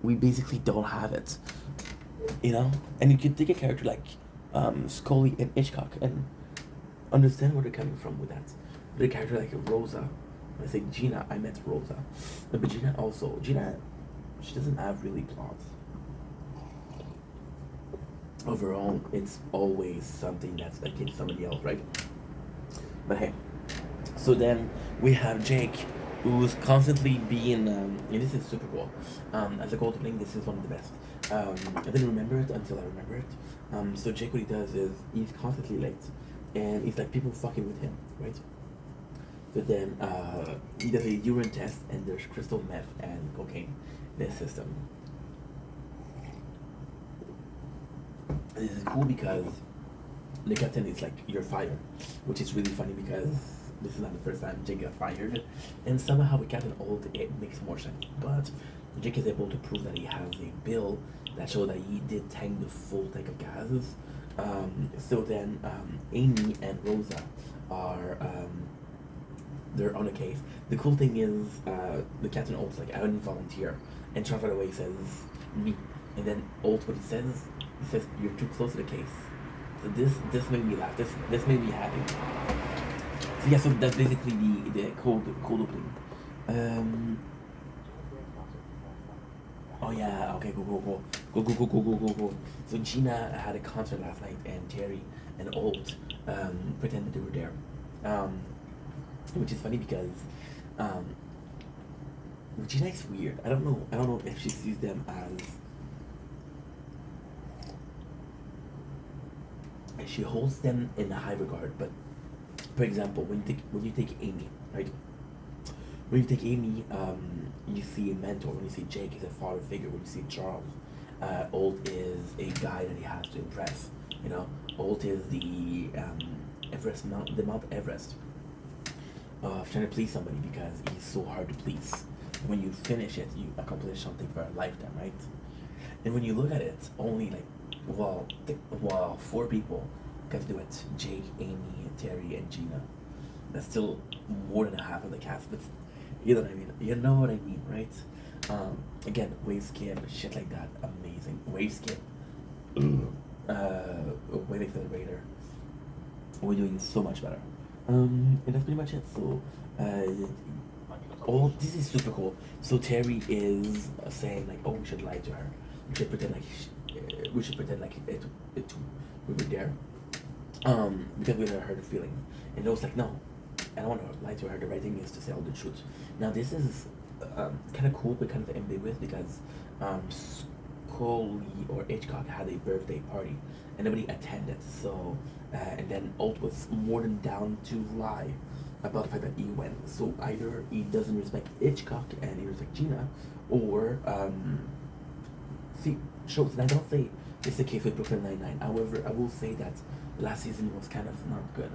we basically don't have it, you know. And you could take a character like Scully and Hitchcock and understand where they're coming from with that. The character like Rosa, when I say Gina, I meant Rosa, but Gina also Gina, she doesn't have really plots. Overall, it's always something that's against somebody else, right? But hey, so then we have Jake, who's constantly being, and this is super cool. As a gold playing, this is one of the best. I didn't remember it until I remember it. So Jake, what he does is he's constantly late, and it's like people fucking with him, right? So then he does a urine test, and there's crystal meth and cocaine in his system. This is cool because the captain is like, you're fired, which is really funny because this is not the first time Jake got fired, and somehow with Captain Old it makes more sense. But Jake is able to prove that he has a bill that shows that he did tank the full tank of gases. So then Amy and Rosa are they're on a case. The cool thing is the Captain Old's like, I didn't volunteer, and Charles right away says me, and then Old what he says you're too close to the case. So this made me laugh. This made me happy. So yeah, so that's basically the cold opening. Um. Oh yeah. Okay. Go. So Gina had a concert last night, and Terry and Old pretended they were there. Um, which is funny because um, Gina is weird. I don't know. I don't know if she sees them as. She holds them in a high regard, but for example, when you take Amy, right? When you take Amy, you see a mentor. When you see Jake, is a father figure. When you see Charles, Old is a guy that he has to impress. You know, Old is the the Mount Everest of trying to please somebody because he's so hard to please. When you finish it, you accomplish something for a lifetime, right? And when you look at it, only like four people got to do it: Jake, Amy, Terry, and Gina. That's still more than half of the cast, but you know what I mean. You know what I mean, right? Again, wave skip, shit like that, amazing. Wave skip, wave accelerator. We're doing so much better. And that's pretty much it. So, oh, this is super cool. So Terry is saying like, oh, we should lie to her. We should pretend like we should pretend like it we were there. Because we never hurt her feelings. And it was like, no, I don't want to lie to her. The right thing is to say all the truth. Now this is kind of cool, but kind of ambiguous because Scully or Hitchcock had a birthday party and nobody attended. So and then Alt was more than down to lie about the fact that he went. So either he doesn't respect Hitchcock and he respects Gina, or see shows. And I don't say it's the case with Brooklyn Nine-Nine. However, I will say that last season was kind of not good.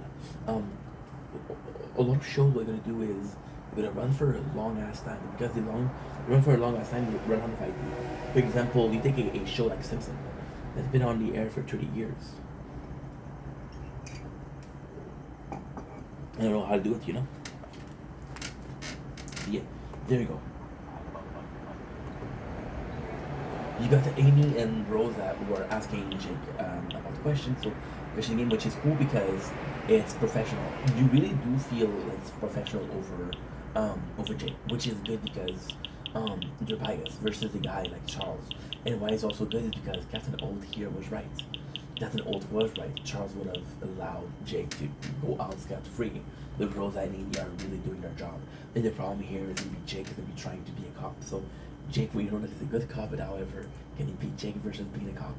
A lot of shows we're gonna do is we're gonna run for a long ass time, because the long run for a long ass time you run out of idea. For example, you take a show like Simpson that's been on the air for 30 years. I don't know how to do it, you know? Yeah, there you go. You got the Amy and Rosa who are asking Jake about the questions, so question game, which is cool because it's professional. You really do feel like it's professional over Jake, which is good because they're biased versus the guy like Charles. And why it's also good is because Captain Old here was right. Captain Old was right. Charles would have allowed Jake to go out scot free. The Rosa and Amy are really doing their job. And the problem here is gonna be Jake is gonna be trying to be a cop. So Jake, we know that he's a good cop, but however, can he beat Jake versus being a cop?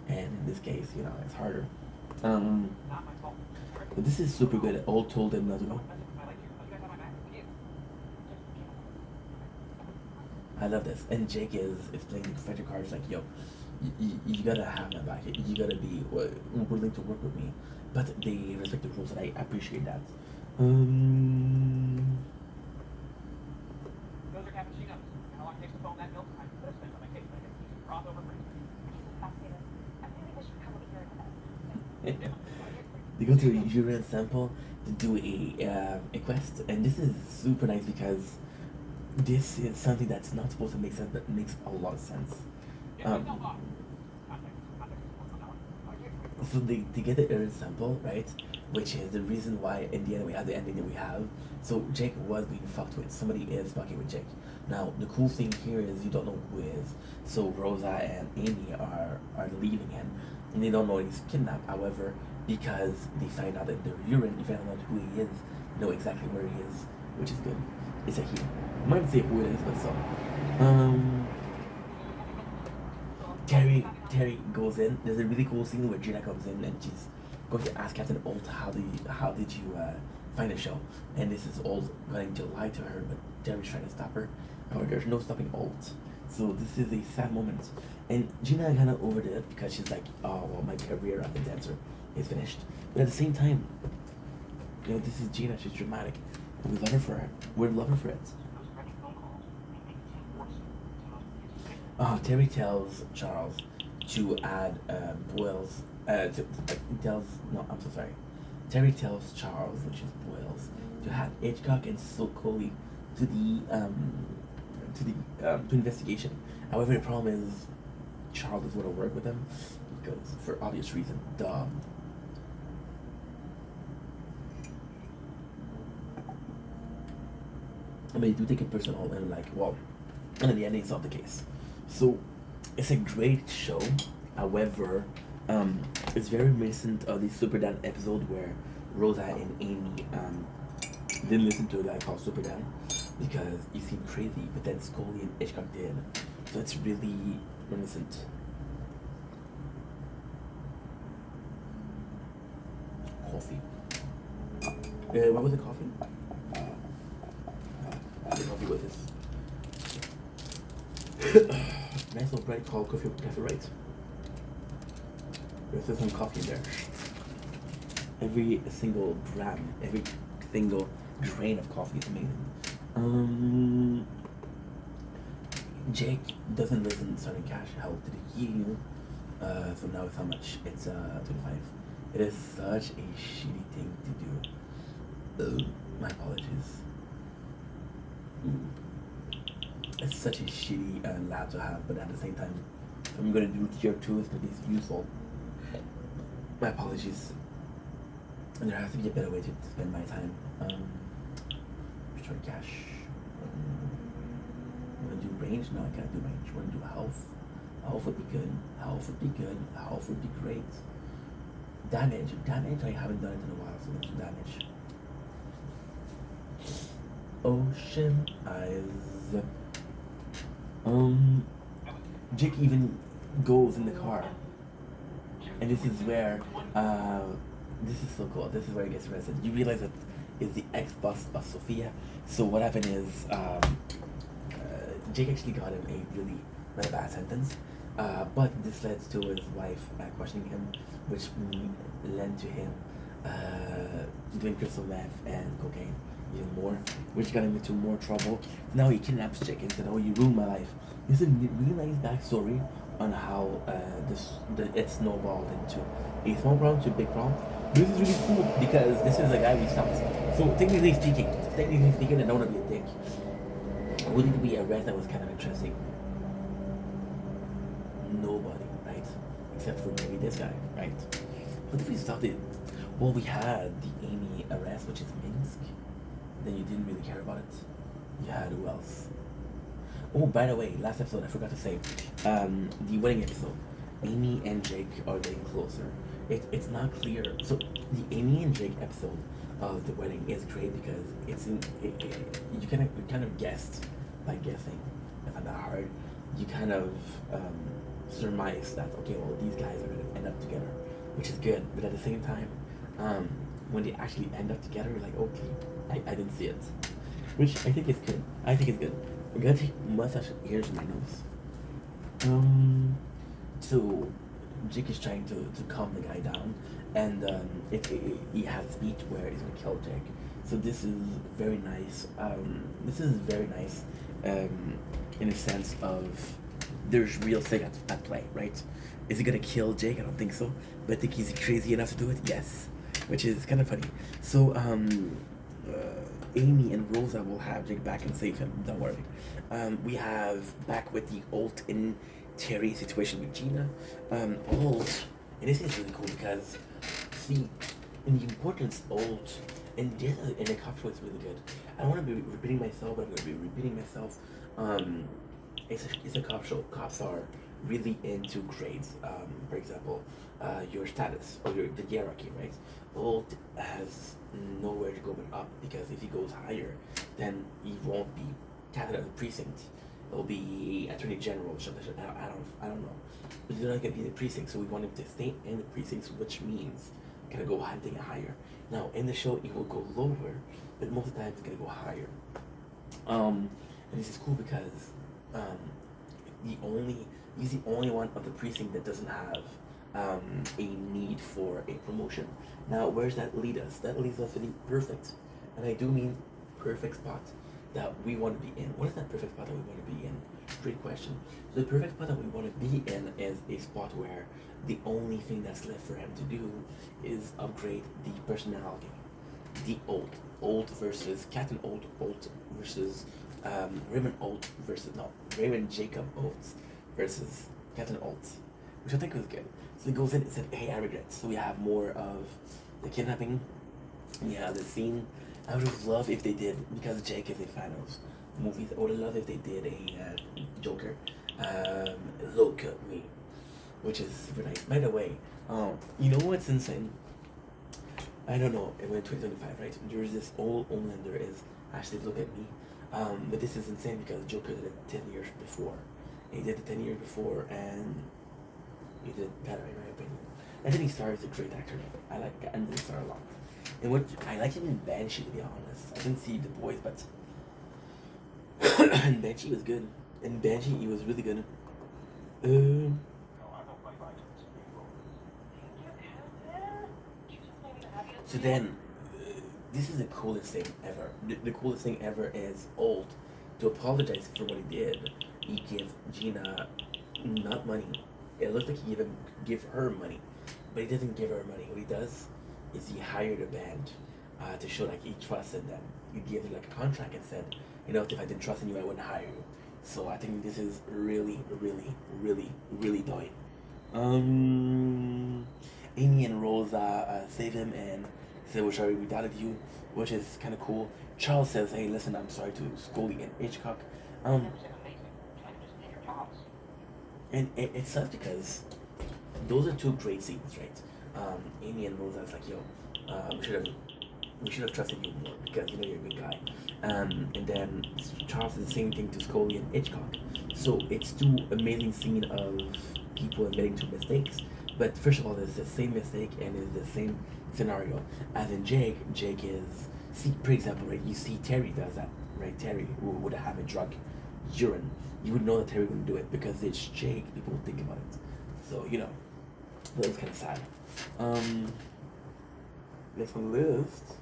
And in this case, you know, it's harder. But this is super good. Old told him not to go. I love this. And Jake is playing the fighter cards like, yo, you gotta have my back. You gotta be willing to work with me. But they respect the rules, and I appreciate that. Um, Those are cappuccinos. How long it takes to foam that milk? I put a spin on my cake. I get piece of froth over free. Fascinating. I really wish you'd come over here and help. they go to a urine sample to do a quest, and this is super nice because this is something that's not supposed to make sense, but makes a lot of sense. Um, so they get the Aaron sample, right? Which is the reason why in the end we have the ending that we have. So Jake was being fucked with. Somebody is fucking with Jake. Now the cool thing here is you don't know who is. So Rosa and Amy are leaving him, and they don't know he's kidnapped. However, because they find out that they're urine, you find out who he is, know exactly where he is, which is good. It's a he. I might say who it is, but so. Terry goes in. There's a really cool scene where Gina comes in and she's going to ask Captain Holt how did you find the show, and this is Holt going to lie to her, but Terry's trying to stop her. However, there's no stopping Holt. So this is a sad moment, and Gina kind of overdid it because she's like, oh well, my career as a dancer is finished. But at the same time, you know, this is Gina. She's dramatic. We love her for it. We love her for it. Terry tells Charles to add Boyles. I'm so sorry. Terry tells Charles, which is Boyles, to add Hitchcock and Coley to the investigation. However, the problem is Charles doesn't want to work with them because, for obvious reason, duh. I mean, they do take it personal and like, well, and in the end, it's not the case. So, it's a great show. However, it's very reminiscent of the Super Dan episode where Rosa and Amy didn't listen to a guy called Super Dan because he seemed crazy, but then Scully and Hitchcock did. So it's really reminiscent. Coffee. What was the coffee? The coffee was this. Nice little bread called Cafe Right. There's some coffee in there. Every single gram, every single grain of coffee is amazing. Jake doesn't live in Southern Cash. How did he you? So now it's how much? It's 25. It is such a shitty thing to do. My apologies. It's such a shitty lab to have, but at the same time, if I'm gonna do tier 2, it's gonna be useful. My apologies. And there has to be a better way to spend my time. Return cash. Wanna do range? No, I can't do range. Wanna do health? Health would be good. Health would be good. Health would be great. Damage. Damage, I haven't done it in a while, so let's do damage. Ocean Eyes. Jake even goes in the car. And this is where, this is so cool. This is where he gets arrested. You realize that is the ex-boss of Sophia. So what happened is, Jake actually got him a really bad sentence. But this led to his wife questioning him, which led to him doing crystal meth and cocaine even more, which got him into more trouble. Now he kidnaps Jake and said, "Oh, you ruined my life." It's a really nice backstory on how it snowballed into a small problem to a big problem. This is really cool because this is a guy we stopped. So technically speaking, I don't want to be a dick. Who did we arrest that was kind of interesting? Nobody, right? Except for maybe this guy, right? What did we stop it? Well, we had the Amy arrest, which is Minsk. Then you didn't really care about it. You had who else? Oh, by the way, last episode I forgot to say, the wedding episode. Amy and Jake are getting closer. It's not clear. So the Amy and Jake episode of the wedding is great because you kind of guessed by guessing. If not that hard, you kind of surmise that okay, well these guys are gonna end up together, which is good. But at the same time, when they actually end up together, you're like okay, I didn't see it, which I think is good. I think it's good. I'm gonna take mustache ears in my nose. So Jake is trying to calm the guy down, and he has a speech where he's gonna kill Jake. So this is very nice. In a sense of there's real thing at play, right? Is he gonna kill Jake? I don't think so, but I think he's crazy enough to do it. Yes, which is kind of funny. So Amy and Rosa will have Jake back and save him. Don't worry. We have back with the Alt and Terry situation with Gina. Alt, and this is really cool because, see, in the importance Alt, and this and the cop show is really good. I don't want to be repeating myself, but I'm going to be repeating myself. It's a cop show. Cops are really into grades. For example, your status or the hierarchy, right? Old has nowhere to go but up because if he goes higher, then he won't be captain of the precinct. It'll be attorney general. I don't know. But he's not gonna be the precinct, so we want him to stay in the precincts, which means gonna go hunting higher. Now in the show, he will go lower, but most of the time he's gonna go higher. And this is cool because he's the only one of the precinct that doesn't have a need for a promotion. Now, where does that lead us? That leads us to the perfect, and I do mean perfect spot that we want to be in. What is that perfect spot that we want to be in? Great question. So the perfect spot that we want to be in is a spot where the only thing that's left for him to do is upgrade the personality. The Old versus Captain Old versus Raymond Old versus Raymond Jacob Oates versus Captain Old, which I think was good. So he goes in and said, "Hey, I regret." So we have more of the kidnapping. We have the scene. I would have loved if they did, because Jake is a fan of movies. I would have loved if they did a Joker. Look at me, which is super nice. By the way, you know what's insane? I don't know. It went 2025, right? There's this old Homelander is actually look at me. But this is insane because Joker did it 10 years before. He did it 10 years before, and he did better in my opinion. Anthony Starr is a great actor. I like Anthony Starr a lot. And what I like him in Banshee, to be honest. I didn't see The Boys, but and Banshee was good. In Banshee, he was really good. So then, this is the coolest thing ever. The coolest thing ever is Old to apologize for what he did. He gave Gina not money. It looks like he give her money, but he doesn't give her money. What he does is he hired a band to show like he trusted them. He gave them like a contract and said, you know, if I didn't trust in you, I wouldn't hire you. So I think this is really, really, really, really dope. Amy and Rosa save him and say we're sorry we doubted you, which is kind of cool. Charles says, "Hey, listen, I'm sorry to Scully and Hitchcock." And it sucks because those are two great scenes, right? Amy and Rosa's like, "Yo, we should have trusted you more because you know you're a good guy." And then Charles is the same thing to Scully and Hitchcock. So it's two amazing scenes of people admitting to mistakes. But first of all, it's the same mistake and it's the same scenario. As in Jake is, see, for example, right, you see Terry does that, right? Terry who would have a drug urine. You would know that Terry wouldn't do it because it's Jake. People would think about it. So, you know, that was kind of sad. Next on the list.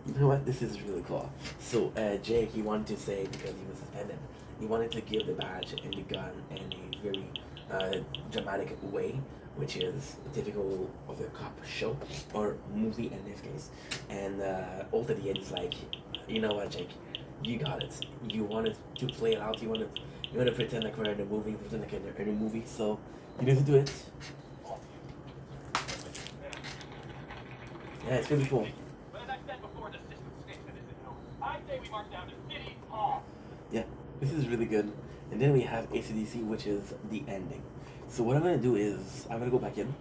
You know what? This is really cool. So, Jake, he wanted to say, because he was suspended, he wanted to give the badge and the gun in a very dramatic way, which is typical of a cop show, or movie in this case. And Old at the end is like, you know what, Jake? You got it. You wanted to play it out. You want to pretend like we're in a movie, pretend like we're in a movie, so you need to do it. Yeah, it's gonna be cool. Yeah, this is really good. And then we have AC/DC, which is the ending. So what I'm gonna do is I'm gonna go back in,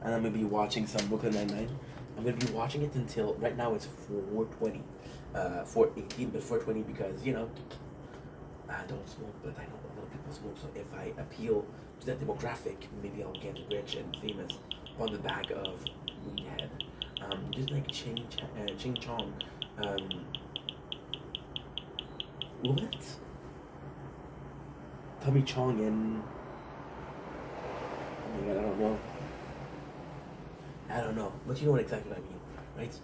and I'm gonna be watching some Brooklyn Nine-Nine. I'm gonna be watching it until right now it's 4:20, 4:18, but 4:20 because you know I don't smoke, but I know a lot of people smoke. So if I appeal to that demographic, maybe I'll get rich and famous on the back of weed head. Just like Ching Chong. What? Tommy Chong and oh my god, I don't know, but you know what exactly what I mean, right?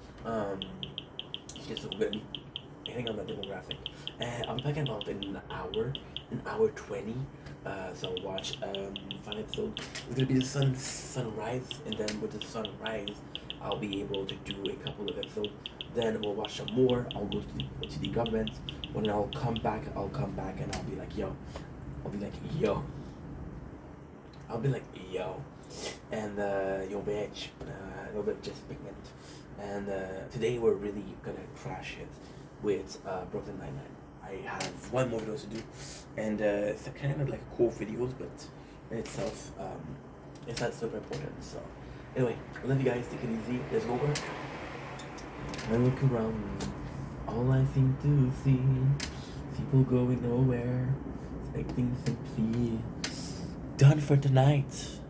It's just gonna be hitting on that demographic. I'm talking about an hour 20 So I'll watch 5 episodes. It's gonna be the sunrise, and then with the sunrise, I'll be able to do a couple of episodes. Then we'll watch some more. I'll go to the government. When I'll come back, and I'll be like, yo. I'll be like, yo. I'll be like, yo. And yo, bitch. A little bit just pigment. And today we're really gonna crash it with Brooklyn Nine-Nine. I have one more video to do, and it's a kind of like cool videos, but in itself, it's not super important. So, anyway, I love you guys. Take it easy. Let's go work. I look around me. All I seem to see, people going nowhere, expecting sympathy. Done for tonight.